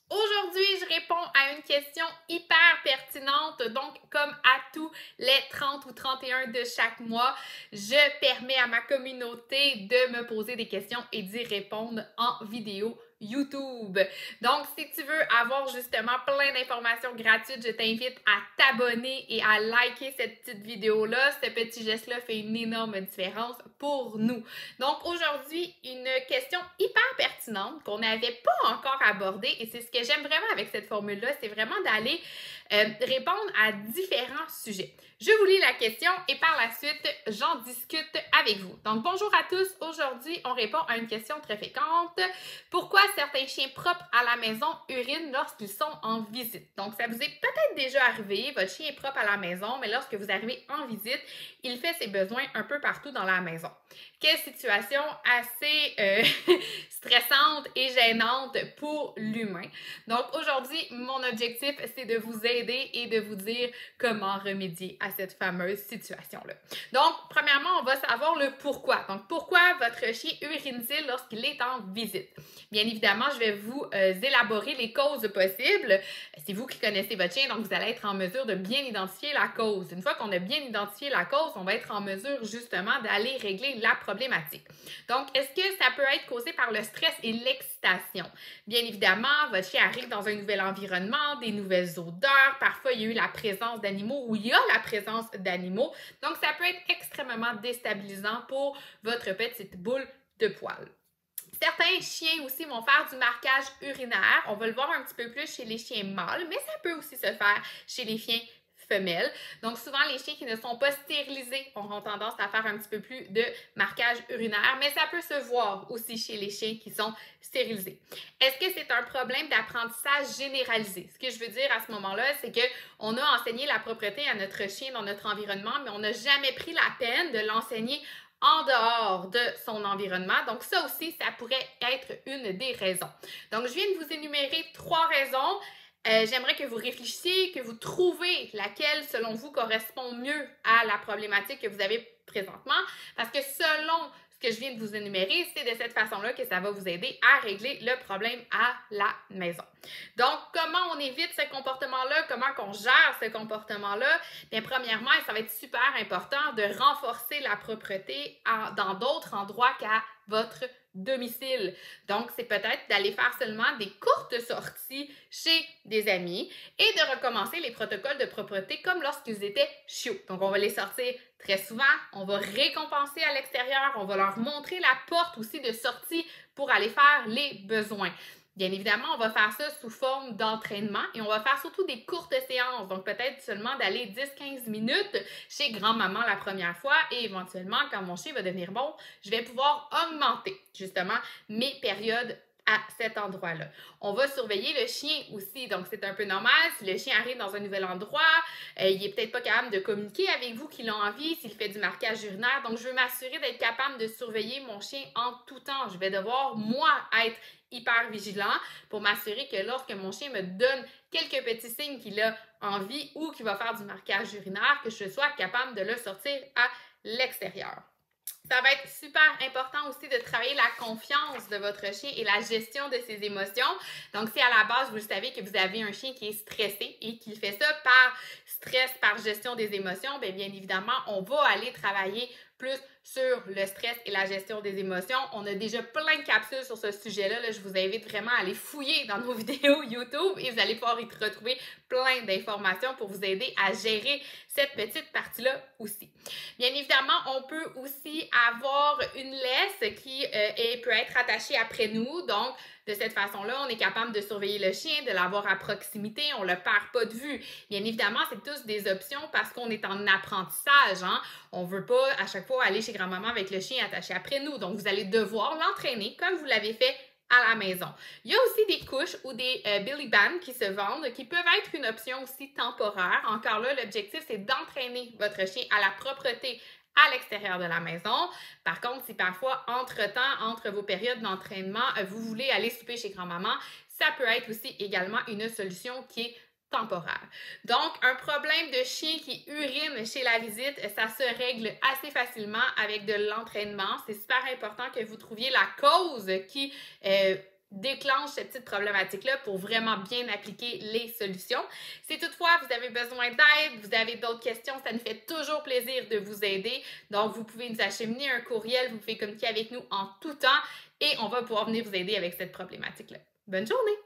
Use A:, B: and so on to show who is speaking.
A: Aujourd'hui, je réponds à une question hyper pertinente. Donc, comme à tous les 30 ou 31 de chaque mois, je permets à ma communauté de me poser des questions et d'y répondre en vidéo YouTube. Donc, si tu veux avoir justement plein d'informations gratuites, je t'invite à t'abonner et à liker cette petite vidéo-là. Ce petit geste-là fait une énorme différence pour nous. Donc, aujourd'hui, une question hyper pertinente qu'on n'avait pas encore abordée et c'est ce que j'aime vraiment avec cette formule-là, c'est vraiment d'aller répondre à différents sujets. Je vous lis la question et par la suite, j'en discute avec vous. Donc, bonjour à tous. Aujourd'hui, on répond à une question très fréquente. Pourquoi certains chiens propres à la maison urinent lorsqu'ils sont en visite? Donc, ça vous est peut-être déjà arrivé, votre chien est propre à la maison, mais lorsque vous arrivez en visite, il fait ses besoins un peu partout dans la maison. Quelle situation assez stressante et gênante pour l'humain. Donc aujourd'hui, mon objectif, c'est de vous aider et de vous dire comment remédier à cette fameuse situation-là. Donc, premièrement, on va savoir le pourquoi. Donc, pourquoi votre chien urine-t-il lorsqu'il est en visite? Bien évidemment, je vais vous élaborer les causes possibles. C'est vous qui connaissez votre chien, donc vous allez être en mesure de bien identifier la cause. Une fois qu'on a bien identifié la cause, on va être en mesure justement d'aller régler la problématique. Donc, est-ce que ça peut être causé par le stress et l'excitation? Bien évidemment, votre chien arrive dans un nouvel environnement, des nouvelles odeurs. Parfois, il y a eu la présence d'animaux ou il y a la présence d'animaux. Donc, ça peut être extrêmement déstabilisant pour votre petite boule de poils. Certains chiens aussi vont faire du marquage urinaire. On va le voir un petit peu plus chez les chiens mâles, mais ça peut aussi se faire chez les chiens femelles. Donc, souvent, les chiens qui ne sont pas stérilisés auront tendance à faire un petit peu plus de marquage urinaire, mais ça peut se voir aussi chez les chiens qui sont stérilisés. Est-ce que c'est un problème d'apprentissage généralisé? Ce que je veux dire à ce moment-là, c'est qu'on a enseigné la propreté à notre chien dans notre environnement, mais on n'a jamais pris la peine de l'enseigner en dehors de son environnement. Donc, ça aussi, ça pourrait être une des raisons. Donc, je viens de vous énumérer 3 raisons. J'aimerais que vous réfléchissiez, que vous trouvez laquelle, selon vous, correspond mieux à la problématique que vous avez présentement. Parce que selon ce que je viens de vous énumérer, c'est de cette façon-là que ça va vous aider à régler le problème à la maison. Donc, comment on évite ce comportement-là? Comment on gère ce comportement-là? Bien, premièrement, ça va être super important de renforcer la propreté dans d'autres endroits qu'à votre domicile. Donc, c'est peut-être d'aller faire seulement des courtes sorties chez des amis et de recommencer les protocoles de propreté comme lorsqu'ils étaient chiots. Donc, on va les sortir très souvent, on va récompenser à l'extérieur, on va leur montrer la porte aussi de sortie pour aller faire les besoins. Bien évidemment, on va faire ça sous forme d'entraînement et on va faire surtout des courtes séances. Donc, peut-être seulement d'aller 10-15 minutes chez grand-maman la première fois et éventuellement, quand mon chien va devenir bon, je vais pouvoir augmenter justement mes périodes à cet endroit-là. On va surveiller le chien aussi, donc c'est un peu normal. Si le chien arrive dans un nouvel endroit, il n'est peut-être pas capable de communiquer avec vous qu'il a envie, s'il fait du marquage urinaire. Donc, je veux m'assurer d'être capable de surveiller mon chien en tout temps. Je vais devoir, moi, être hyper vigilant pour m'assurer que lorsque mon chien me donne quelques petits signes qu'il a envie ou qu'il va faire du marquage urinaire, que je sois capable de le sortir à l'extérieur. Ça va être super important aussi de travailler la confiance de votre chien et la gestion de ses émotions. Donc, si à la base, vous le savez que vous avez un chien qui est stressé et qui fait ça par stress, par gestion des émotions, bien évidemment, on va aller travailler plus sur le stress et la gestion des émotions. On a déjà plein de capsules sur ce sujet-là. Là, je vous invite vraiment à aller fouiller dans nos vidéos YouTube et vous allez pouvoir y retrouver plein d'informations pour vous aider à gérer cette petite partie-là aussi. Bien évidemment, on peut aussi avoir une laisse qui peut être attachée après nous. Donc, de cette façon-là, on est capable de surveiller le chien, de l'avoir à proximité, on ne le perd pas de vue. Bien évidemment, c'est tous des options parce qu'on est en apprentissage. Hein? On ne veut pas à chaque fois aller chez grand-maman avec le chien attaché après nous. Donc, vous allez devoir l'entraîner comme vous l'avez fait à la maison. Il y a aussi des couches ou des Billy Bands qui se vendent, qui peuvent être une option aussi temporaire. Encore là, l'objectif, c'est d'entraîner votre chien à la propreté à l'extérieur de la maison. Par contre, si parfois, entre-temps, entre vos périodes d'entraînement, vous voulez aller souper chez grand-maman, ça peut être aussi également une solution qui est temporaire. Donc, un problème de chien qui urine chez la visite, ça se règle assez facilement avec de l'entraînement. C'est super important que vous trouviez la cause qui déclenche cette petite problématique-là pour vraiment bien appliquer les solutions. Si toutefois vous avez besoin d'aide, vous avez d'autres questions, ça nous fait toujours plaisir de vous aider. Donc, vous pouvez nous acheminer un courriel, vous pouvez communiquer avec nous en tout temps et on va pouvoir venir vous aider avec cette problématique-là. Bonne journée!